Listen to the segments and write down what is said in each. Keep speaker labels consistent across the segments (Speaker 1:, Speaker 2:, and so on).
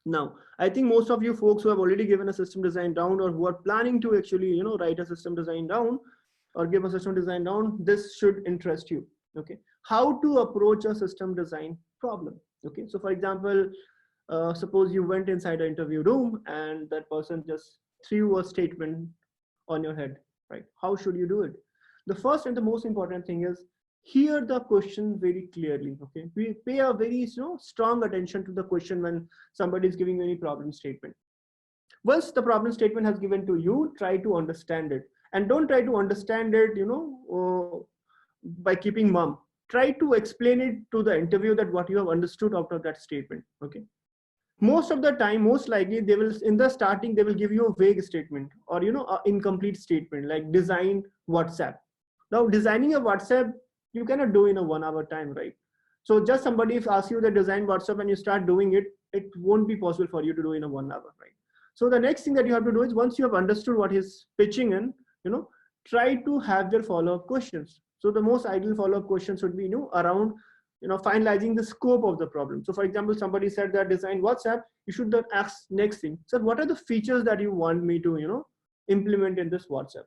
Speaker 1: Now, I think most of you folks who have already given a system design round or who are planning to actually, write a system design down or give a system design down, this should interest you. Okay, how to approach a system design problem. Okay, so for example, suppose you went inside an interview room and that person just threw a statement on your head, right? How should you do it? The first and the most important thing is hear the question very clearly. Okay, we pay a very strong attention to the question when somebody is giving you any problem statement. Once the problem statement has given to you, try to understand it, and don't try to understand it by keeping mum. Try to explain it to the interviewer that what you have understood out of that statement. Okay, most of the time, most likely they will, in the starting they will give you a vague statement or an incomplete statement like design WhatsApp. Now designing a WhatsApp you cannot do in a 1 hour time, right? So just somebody if asks you to design WhatsApp and you start doing it, it won't be possible for you to do in a 1 hour, right? So the next thing that you have to do is, once you have understood what he's pitching in, try to have their follow-up questions. So the most ideal follow-up questions would be around finalizing the scope of the problem. So for example, somebody said that design WhatsApp, you should then ask next thing. So what are the features that you want me to implement in this WhatsApp?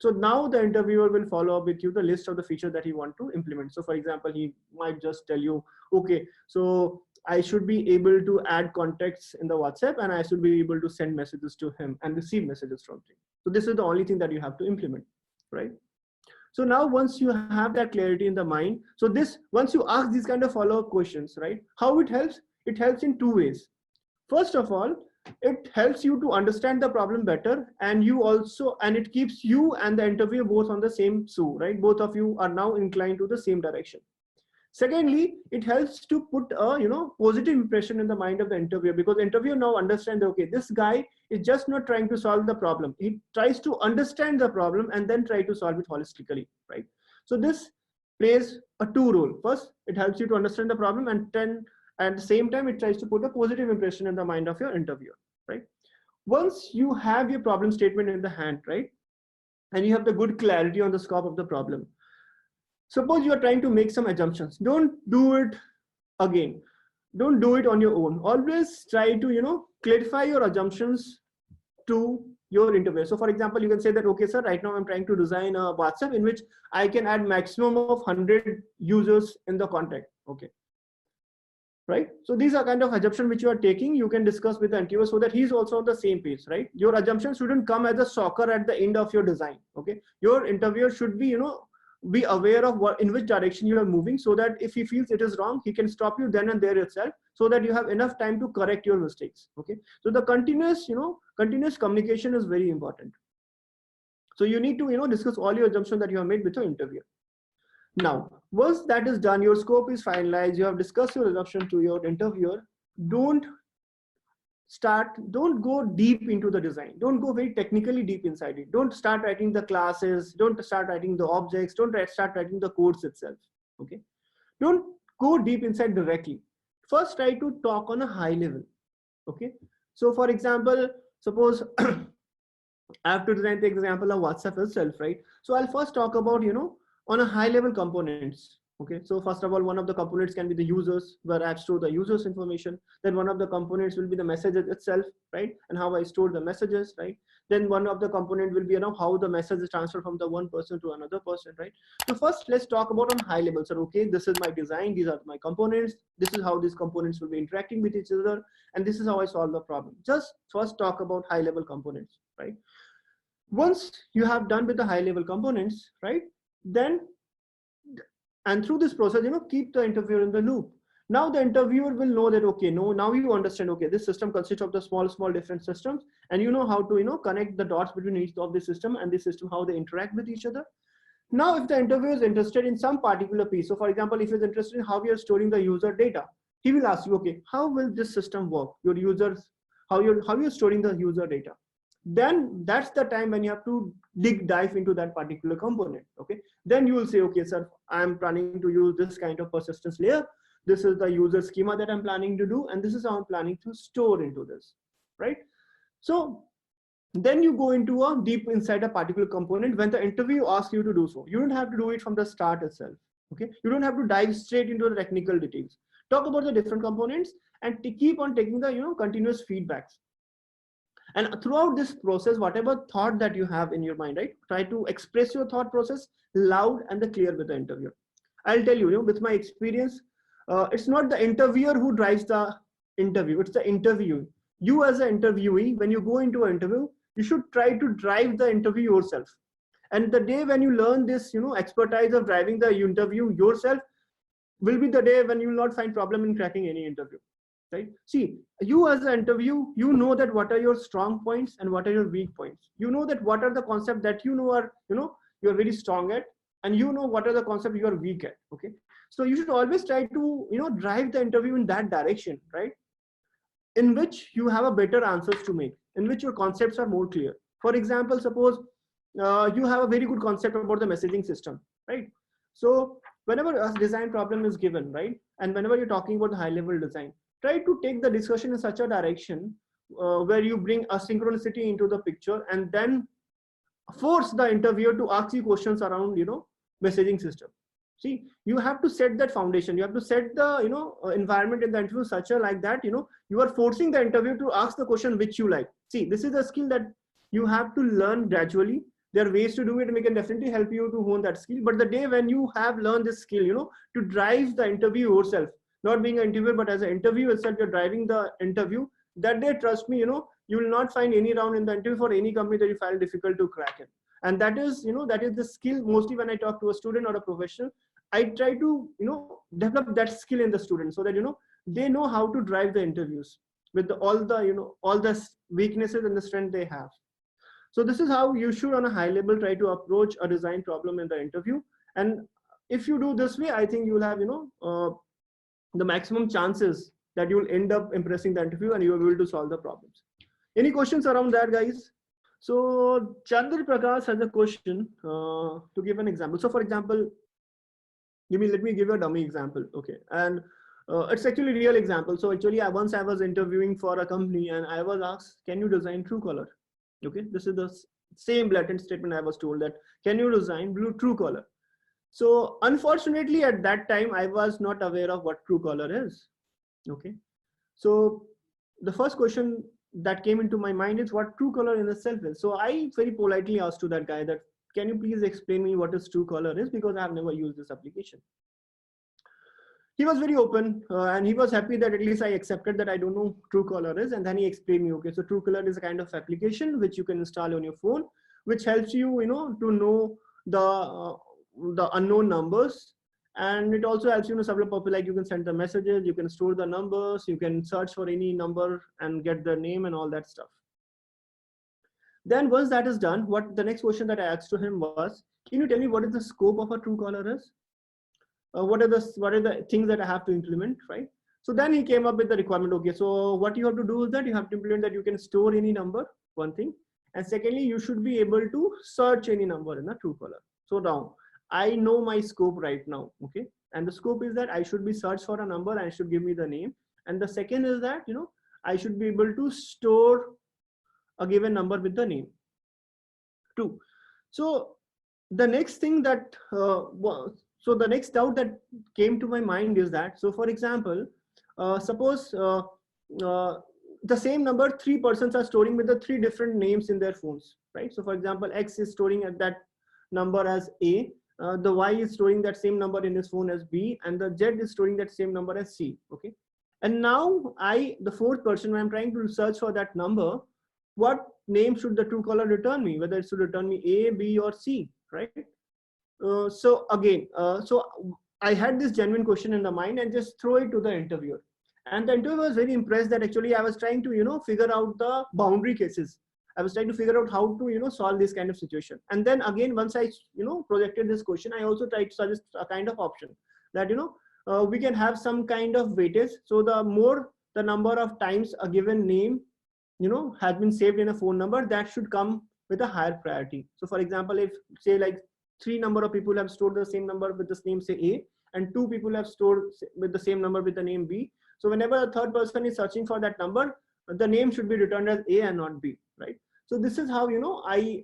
Speaker 1: So now the interviewer will follow up with you the list of the features that he want to implement. So for example, he might just tell you, okay, so I should be able to add contacts in the WhatsApp and I should be able to send messages to him and receive messages from him. So this is the only thing that you have to implement, right? So now once you have that clarity in the mind, so this, once you ask these kind of follow-up questions, right, how it helps? It helps in two ways. First of all, it helps you to understand the problem better, and it keeps you and the interviewer both on the same shoe, right? Both of you are now inclined to the same direction. Secondly, it helps to put a positive impression in the mind of the interviewer, because the interviewer now understands, okay, this guy is just not trying to solve the problem. He tries to understand the problem and then try to solve it holistically, right? So this plays a two role. First, it helps you to understand the problem, and then at the same time, it tries to put a positive impression in the mind of your interviewer, right? Once you have your problem statement in the hand, right, and you have the good clarity on the scope of the problem, suppose you are trying to make some assumptions. Don't do it again. Don't do it on your own. Always try to, clarify your assumptions to your interviewer. So for example, you can say that, okay, sir, right now I'm trying to design a WhatsApp in which I can add maximum of 100 users in the contact. Okay. Right. So these are kind of assumptions which you are taking. You can discuss with the interviewer so that he's also on the same page, right? Your assumptions shouldn't come as a shocker at the end of your design. Okay. Your interviewer should be, be aware of in which direction you are moving, so that if he feels it is wrong, he can stop you then and there itself, so that you have enough time to correct your mistakes. Okay. So the continuous communication is very important. So you need to, discuss all your assumptions that you have made with your interviewer. Now, once that is done, your scope is finalized, you have discussed your assumption to your interviewer, don't go deep into the design. Don't go very technically deep inside it. Don't start writing the classes, don't start writing the objects, don't start writing the codes itself. Okay. Don't go deep inside directly. First, try to talk on a high level. Okay. So for example, suppose I have to design the example of WhatsApp itself, right? So I'll first talk about, on a high level components. Okay, so first of all, one of the components can be the users, where I store the users information. Then one of the components will be the messages itself, right? And how I store the messages, right? Then one of the component will be how the message is transferred from the one person to another person, right? So first, let's talk about on high level. So okay, this is my design, these are my components, this is how these components will be interacting with each other, and this is how I solve the problem. Just first talk about high level components, right? Once you have done with the high level components, right, then and through this process, keep the interviewer in the loop. Now the interviewer will know that, okay, no, now you understand, okay, this system consists of the small different systems, and you know how to connect the dots between each of the system and the system, how they interact with each other. Now if the interviewer is interested in some particular piece, so for example, if he's interested in how we are storing the user data, he will ask you, okay, how will this system work? Your users, how you're storing the user data. Then that's the time when you have to dive into that particular component. Okay, then you will say, okay, sir, I'm planning to use this kind of persistence layer. This is the user schema that I'm planning to do, and this is how I'm planning to store into this, right? So then you go into a deep inside a particular component when the interview asks you to do so. You don't have to do it from the start itself. Okay, you don't have to dive straight into the technical details. Talk about the different components and keep on taking the continuous feedbacks. And throughout this process, whatever thought that you have in your mind, right, try to express your thought process loud and the clear with the interviewer. I'll tell you, with my experience, it's not the interviewer who drives the interview, it's the interview. You as an interviewee, when you go into an interview, you should try to drive the interview yourself. And the day when you learn this, expertise of driving the interview yourself will be the day when you will not find problem in cracking any interview, right? See, you as an interview, you know that what are your strong points and what are your weak points. You know that what are the concepts that are, you're very strong at, and you know what are the concepts you are weak at, okay? So you should always try to, drive the interview in that direction, right? In which you have a better answers to make, in which your concepts are more clear. For example, suppose you have a very good concept about the messaging system, right? So whenever a design problem is given, right, and whenever you're talking about the high level design, try to take the discussion in such a direction where you bring asynchronicity into the picture and then force the interviewer to ask you questions around, messaging system. See, you have to set that foundation. You have to set the, environment in the interview such a like that, you are forcing the interviewer to ask the question which you like. See, this is a skill that you have to learn gradually. There are ways to do it, and we can definitely help you to hone that skill. But the day when you have learned this skill, to drive the interview yourself, not being an interviewer, but as an interview itself, you're driving the interview. That day, trust me, you will not find any round in the interview for any company that you find difficult to crack it. And that is, that is the skill. Mostly when I talk to a student or a professional, I try to, develop that skill in the student so that, they know how to drive the interviews with all the weaknesses and the strength they have. So this is how you should, on a high level, try to approach a design problem in the interview. And if you do this way, I think you will have, the maximum chances that you will end up impressing the interview and you will be able to solve the problems. Any questions around that, guys? So Chandra Prakash has a question to give an example. So for example, let me give you a dummy example. Okay. And it's actually a real example. So actually once I was interviewing for a company and I was asked, can you design Truecaller? Okay, this is the same blatant statement I was told, that can you design Truecaller? So unfortunately at that time I was not aware of what Truecaller is. Okay, so the first question that came into my mind is what Truecaller in itself is. So I very politely asked to that guy that, can you please explain me what is Truecaller is, because I have never used this application. He was very open and he was happy that at least I accepted that I don't know Truecaller is. And then he explained me, okay, so Truecaller is a kind of application which you can install on your phone, which helps you, to know the unknown numbers. And it also helps you, several people, like you can send the messages, you can store the numbers, you can search for any number and get the name and all that stuff. Then once that is done, the next question that I asked to him was, can you tell me what is the scope of a Truecaller is? What are the things that I have to implement, right? So then he came up with the requirement. Okay, so what you have to do is that you have to implement that you can store any number, one thing. And secondly, you should be able to search any number in a Truecaller. So now I know my scope right now, okay? And the scope is that I should be searched for a number and it should give me the name. And the second is that, I should be able to store a given number with the name. 2. So the next thing that so the next doubt that came to my mind is that, so for example, suppose the same number 3 persons are storing with the 3 different names in their phones, right? So for example, X is storing at that number as A, the Y is storing that same number in his phone as B, and the Z is storing that same number as C, okay? And now the 4th person, when I'm trying to search for that number, what name should the Truecaller return me? Whether it should return me A, B, or C, right? So again, so I had this genuine question in the mind and just throw it to the interviewer. And the interviewer was very impressed that actually I was trying to, figure out the boundary cases. I was trying to figure out how to, solve this kind of situation. And then again, once I, projected this question, I also tried to suggest a kind of option that, we can have some kind of weightage. So the more the number of times a given name, has been saved in a phone number, that should come with a higher priority. So for example, if say like 3 number of people have stored the same number with the name say A, and 2 people have stored with the same number with the name B. So whenever a 3rd person is searching for that number, the name should be returned as A and not B, right? So this is how, I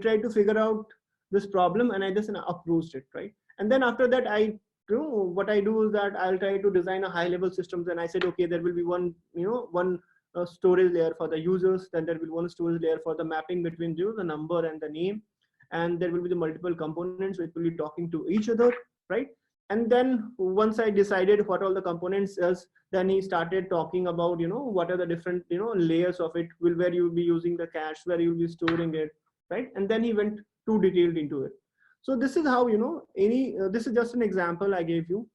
Speaker 1: tried to figure out this problem and I just approached it, right? And then after that, I what I do is that I'll try to design a high level systems, and I said, okay, there will be one, one storage layer for the users, then there will be one storage layer for the mapping between the number and the name, and there will be the multiple components which will be talking to each other, right? And then once I decided what all the components is, then he started talking about, what are the different, layers of it, where you will be using the cache, where you will be storing it, right? And then he went too detailed into it. So this is how, this is just an example I gave you.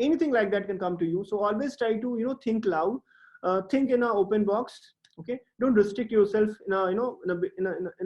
Speaker 1: Anything like that can come to you. So always try to, think loud, think in an open box. Okay, don't restrict yourself in a, in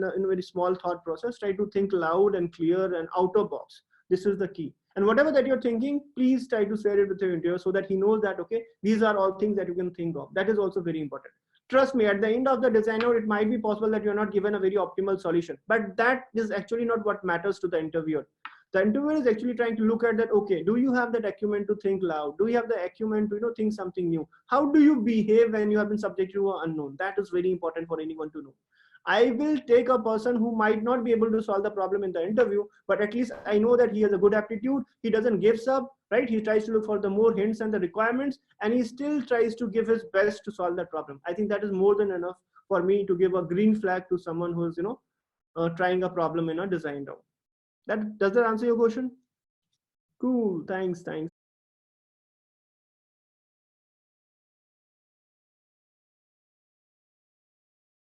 Speaker 1: a very small thought process. Try to think loud and clear and out of box. This is the key. And whatever that you're thinking, please try to share it with your interviewer so that he knows that, okay, these are all things that you can think of. That is also very important. Trust me, at the end of the design note, it might be possible that you're not given a very optimal solution, but that is actually not what matters to the interviewer. The interviewer is actually trying to look at that, okay, do you have that acumen to think loud? Do you have the acumen to, think something new? How do you behave when you have been subject to an unknown? That is very important for anyone to know. I will take a person who might not be able to solve the problem in the interview, but at least I know that he has a good aptitude. He doesn't give up, right? He tries to look for the more hints and the requirements, and he still tries to give his best to solve that problem. I think that is more than enough for me to give a green flag to someone who is, trying a problem in a design round. Does that answer your question? Cool. Thanks.